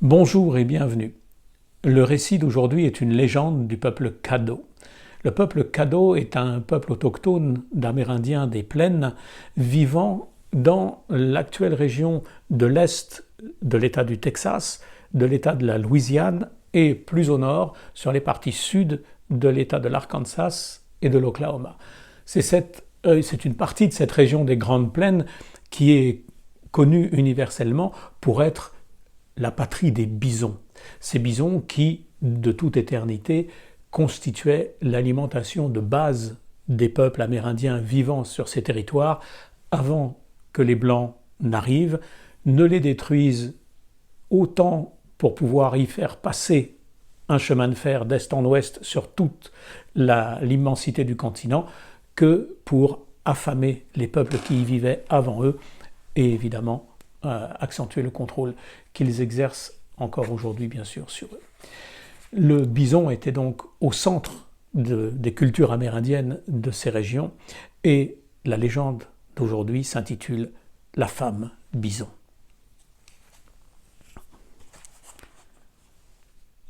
Bonjour et bienvenue. Le récit d'aujourd'hui est une légende du peuple Caddo. Le peuple Caddo est un peuple autochtone d'Amérindiens des plaines vivant dans l'actuelle région de l'Est de l'État du Texas, de l'État de la Louisiane et plus au nord sur les parties sud de l'État de l'Arkansas et de l'Oklahoma. C'est une partie de cette région des Grandes Plaines qui est connue universellement pour être la patrie des bisons. Ces bisons qui, de toute éternité, constituaient l'alimentation de base des peuples amérindiens vivant sur ces territoires avant que les Blancs n'arrivent, ne les détruisent autant pour pouvoir y faire passer un chemin de fer d'est en ouest sur toute l'immensité du continent que pour affamer les peuples qui y vivaient avant eux et évidemment accentuer le contrôle qu'ils exercent encore aujourd'hui, bien sûr, sur eux. Le bison était donc au centre des cultures amérindiennes de ces régions, et la légende d'aujourd'hui s'intitule « La femme bison ».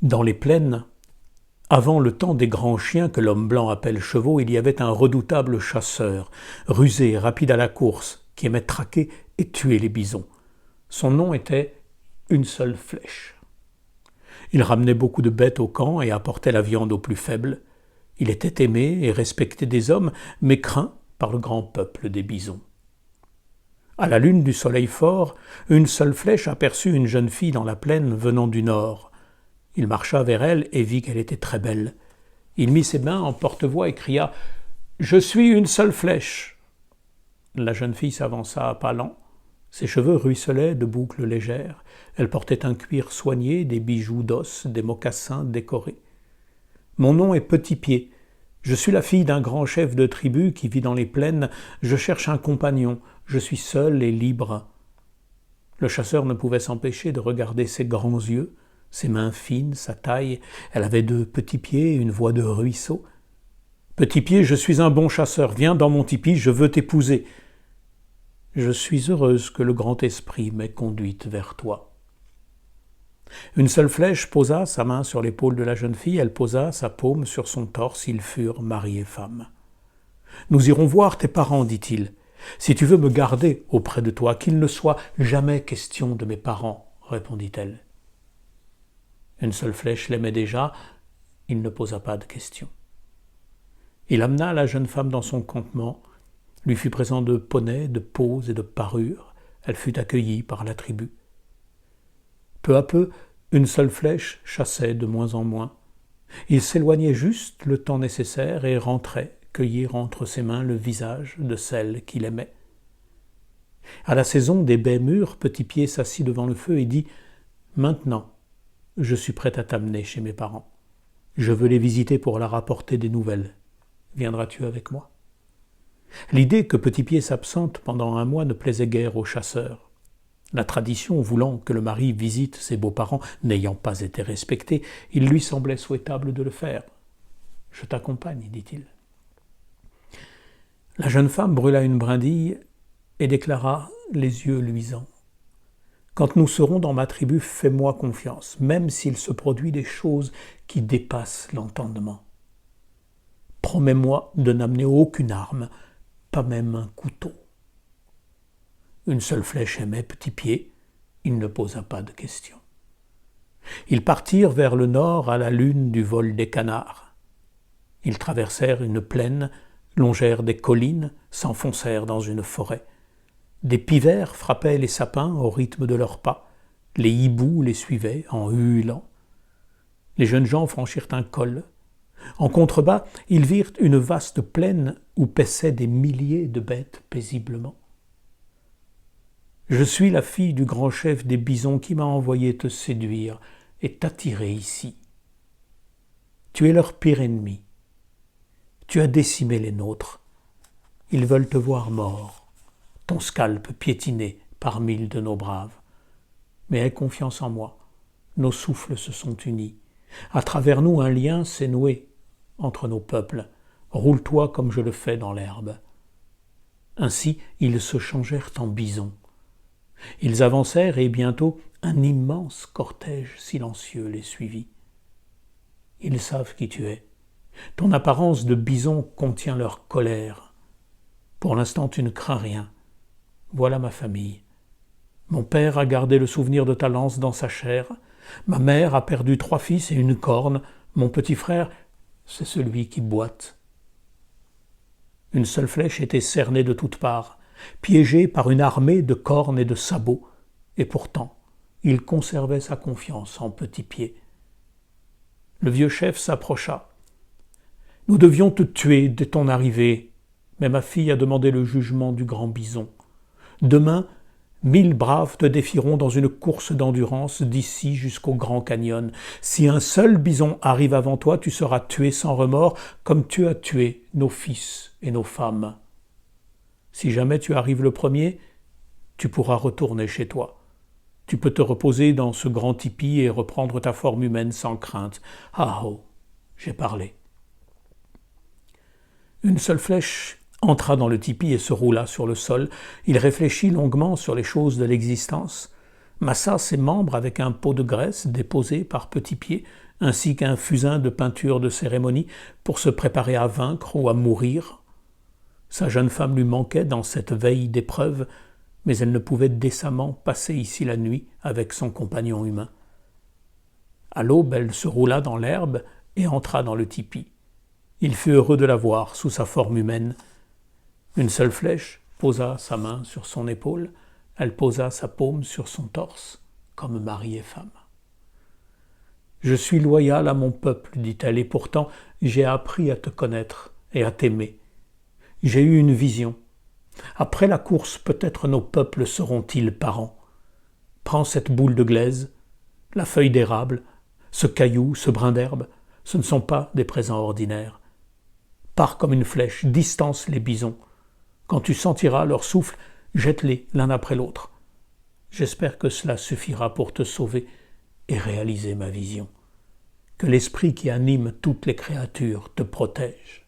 Dans les plaines, avant le temps des grands chiens que l'homme blanc appelle chevaux, il y avait un redoutable chasseur, rusé et rapide à la course, qui aimait traquer et tuer les bisons. Son nom était Une seule flèche. Il ramenait beaucoup de bêtes au camp et apportait la viande aux plus faibles. Il était aimé et respecté des hommes, mais craint par le grand peuple des bisons. À la lune du soleil fort, Une seule flèche aperçut une jeune fille dans la plaine venant du nord. Il marcha vers elle et vit qu'elle était très belle. Il mit ses mains en porte-voix et cria « Je suis Une seule flèche !» La jeune fille s'avança à pas lents. Ses cheveux ruisselaient de boucles légères. Elle portait un cuir soigné, des bijoux d'os, des mocassins décorés. « Mon nom est Petit Pied. Je suis la fille d'un grand chef de tribu qui vit dans les plaines. Je cherche un compagnon. Je suis seule et libre. » Le chasseur ne pouvait s'empêcher de regarder ses grands yeux, ses mains fines, sa taille. Elle avait de petits pieds et une voix de ruisseau. « Petit Pied, je suis un bon chasseur. Viens dans mon tipi, je veux t'épouser. » « Je suis heureuse que le grand esprit m'ait conduite vers toi. » Une seule flèche posa sa main sur l'épaule de la jeune fille, elle posa sa paume sur son torse, ils furent mari et femme. « Nous irons voir tes parents, dit-il. Si tu veux me garder auprès de toi, qu'il ne soit jamais question de mes parents, répondit-elle. Une seule flèche l'aimait déjà, il ne posa pas de question. Il amena la jeune femme dans son campement, lui fut présent de poneys, de peaux et de parures. Elle fut accueillie par la tribu. Peu à peu, Une seule flèche chassait de moins en moins. Il s'éloignait juste le temps nécessaire et rentrait cueillir entre ses mains le visage de celle qu'il aimait. À la saison des baies mûres, Petit Pied s'assit devant le feu et dit « Maintenant, je suis prêt à t'amener chez mes parents. Je veux les visiter pour leur apporter des nouvelles. Viendras-tu avec moi ?» L'idée que Petit Pied s'absente pendant un mois ne plaisait guère aux chasseurs. La tradition voulant que le mari visite ses beaux-parents n'ayant pas été respectée, il lui semblait souhaitable de le faire. « Je t'accompagne, dit-il. » La jeune femme brûla une brindille et déclara, les yeux luisants. « Quand nous serons dans ma tribu, fais-moi confiance, même s'il se produit des choses qui dépassent l'entendement. Promets-moi de n'amener aucune arme, pas même un couteau. » Une seule flèche aimait Petit Pied, il ne posa pas de questions. Ils partirent vers le nord à la lune du vol des canards. Ils traversèrent une plaine, longèrent des collines, s'enfoncèrent dans une forêt. Des pivers frappaient les sapins au rythme de leurs pas, les hiboux les suivaient en ululant. Les jeunes gens franchirent un col. En contrebas, ils virent une vaste plaine où paissaient des milliers de bêtes paisiblement. « Je suis la fille du grand chef des bisons qui m'a envoyé te séduire et t'attirer ici. Tu es leur pire ennemi. Tu as décimé les nôtres. Ils veulent te voir mort, ton scalp piétiné par 1000 de nos braves. Mais aie confiance en moi, nos souffles se sont unis. À travers nous, un lien s'est noué entre nos peuples. Roule-toi comme je le fais dans l'herbe. » Ainsi, ils se changèrent en bisons. Ils avancèrent et bientôt Un immense cortège silencieux les suivit. Ils savent qui tu es. Ton apparence de bison contient leur colère. Pour l'instant, tu ne crains rien. Voilà ma famille. Mon père a gardé le souvenir de ta lance dans sa chair. Ma mère a perdu 3 fils et une corne. Mon petit frère, c'est celui qui boite. Une seule flèche était cernée de toutes parts, piégée par une armée de cornes et de sabots, et pourtant, il conservait sa confiance en Petit Pied. Le vieux chef s'approcha. « Nous devions te tuer dès ton arrivée, mais ma fille a demandé le jugement du grand bison. Demain, 1000 braves te défieront dans une course d'endurance d'ici jusqu'au Grand Canyon. Si un seul bison arrive avant toi, tu seras tué sans remords, comme tu as tué nos fils et nos femmes. Si jamais tu arrives le premier, tu pourras retourner chez toi. Tu peux te reposer dans ce grand tipi et reprendre ta forme humaine sans crainte. Ah oh, j'ai parlé. » Une seule flèche entra dans le tipi et se roula sur le sol. Il réfléchit longuement sur les choses de l'existence, massa ses membres avec un pot de graisse déposé par Petit Pied, ainsi qu'un fusain de peinture de cérémonie pour se préparer à vaincre ou à mourir. Sa jeune femme lui manquait dans cette veille d'épreuve, mais elle ne pouvait décemment passer ici la nuit avec son compagnon humain. À l'aube, elle se roula dans l'herbe et entra dans le tipi. Il fut heureux de la voir sous sa forme humaine. Une seule flèche posa sa main sur son épaule, elle posa sa paume sur son torse, comme mari et femme. « Je suis loyale à mon peuple, dit-elle, et pourtant j'ai appris à te connaître et à t'aimer. J'ai eu une vision. Après la course, peut-être nos peuples seront-ils parents. Prends cette boule de glaise, la feuille d'érable, ce caillou, ce brin d'herbe, ce ne sont pas des présents ordinaires. Pars comme une flèche, distance les bisons. Quand tu sentiras leur souffle, jette-les l'un après l'autre. J'espère que cela suffira pour te sauver et réaliser ma vision. Que l'esprit qui anime toutes les créatures te protège.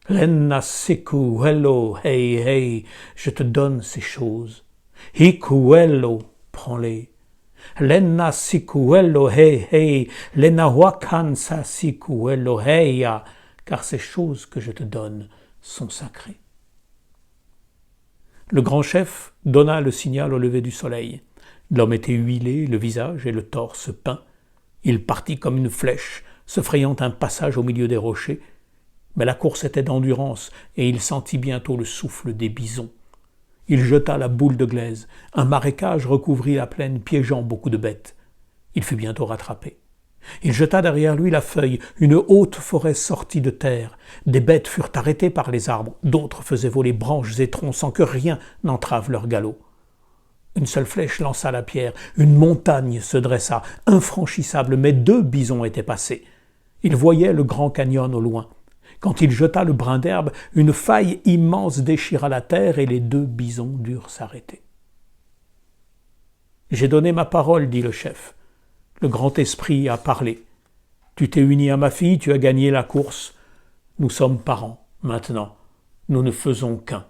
Lenna siku hello hey hey, je te donne ces choses. Hiku hello, prends-les. Lenna siku hello hey hey, lenna wakan sa siku hello heya, car ces choses que je te donne sont sacrées. Le grand chef donna le signal au lever du soleil. L'homme était huilé, le visage et le torse peints. Il partit comme une flèche, se frayant un passage au milieu des rochers. Mais la course était d'endurance, et il sentit bientôt le souffle des bisons. Il jeta la boule de glaise. Un marécage recouvrit la plaine, piégeant beaucoup de bêtes. Il fut bientôt rattrapé. Il jeta derrière lui la feuille. Une haute forêt sortit de terre. Des bêtes furent arrêtées par les arbres. D'autres faisaient voler branches et troncs sans que rien n'entrave leur galop. Une seule flèche lança la pierre. Une montagne se dressa, infranchissable, mais 2 bisons étaient passés. Il voyait le Grand Canyon au loin. Quand il jeta le brin d'herbe, une faille immense déchira la terre et les 2 bisons durent s'arrêter. « J'ai donné ma parole, dit le chef. Le grand esprit a parlé. Tu t'es uni à ma fille, tu as gagné la course. Nous sommes parents, maintenant. Nous ne faisons qu'un.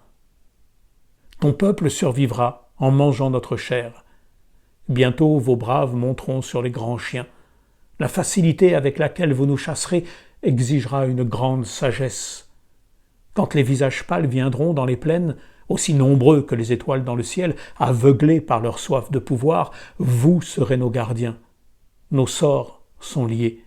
Ton peuple survivra en mangeant notre chair. Bientôt vos braves monteront sur les grands chiens. La facilité avec laquelle vous nous chasserez exigera une grande sagesse. Quand les visages pâles viendront dans les plaines, aussi nombreux que les étoiles dans le ciel, aveuglés par leur soif de pouvoir, vous serez nos gardiens. Nos sorts sont liés.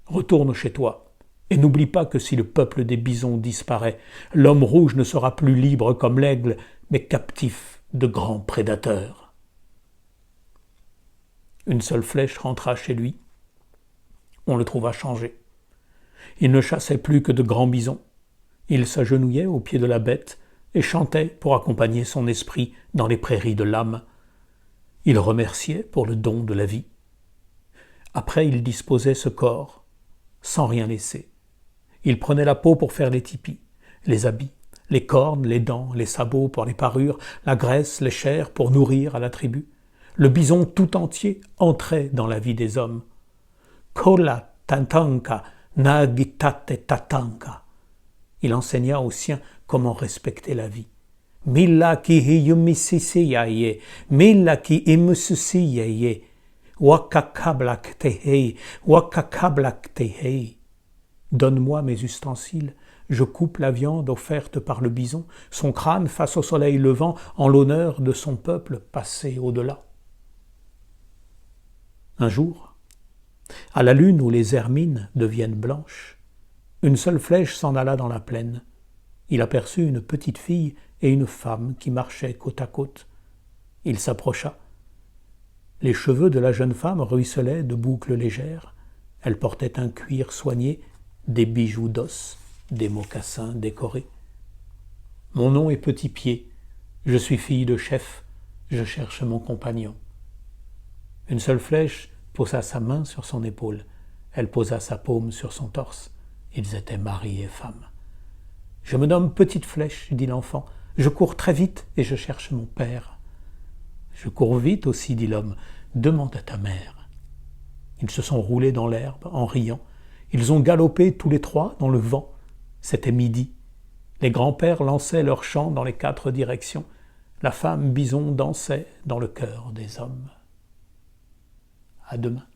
Retourne chez toi, et n'oublie pas que si le peuple des bisons disparaît, l'homme rouge ne sera plus libre comme l'aigle, mais captif de grands prédateurs. » Une seule flèche rentra chez lui. On le trouva changé. Il ne chassait plus que de grands bisons. Il s'agenouillait au pied de la bête et chantait pour accompagner son esprit dans les prairies de l'âme. Il remerciait pour le don de la vie. Après, il disposait ce corps, sans rien laisser. Il prenait la peau pour faire les tipis, les habits, les cornes, les dents, les sabots pour les parures, la graisse, les chairs pour nourrir à la tribu. Le bison tout entier entrait dans la vie des hommes. Kola tantanka nagitate tatanka. Il enseigna aux siens comment respecter la vie. Milla ki hiyumisisiyaye, milla ki imususiyaye, wakakablak tehei, wakakablak tehei. Donne-moi mes ustensiles, je coupe la viande offerte par le bison, son crâne face au soleil levant, en l'honneur de son peuple passé au-delà. Un jour, à la lune où les hermines deviennent blanches, une seule flèche s'en alla dans la plaine. Il aperçut une petite fille et une femme qui marchaient côte à côte. Il s'approcha. Les cheveux de la jeune femme ruisselaient de boucles légères. Elle portait un cuir soigné, des bijoux d'os, des mocassins décorés. « Mon nom est Petit Pied. Je suis fille de chef. Je cherche mon compagnon. » Une seule flèche posa sa main sur son épaule. Elle posa sa paume sur son torse. Ils étaient mari et femme. « Je me nomme Petite Flèche, dit l'enfant. Je cours très vite et je cherche mon père. »« Je cours vite aussi, dit l'homme. Demande à ta mère. » Ils se sont roulés dans l'herbe en riant. Ils ont galopé tous les trois dans le vent. C'était midi. Les grands-pères lançaient leurs chants dans les 4 directions. La femme bison dansait dans le cœur des hommes. À demain.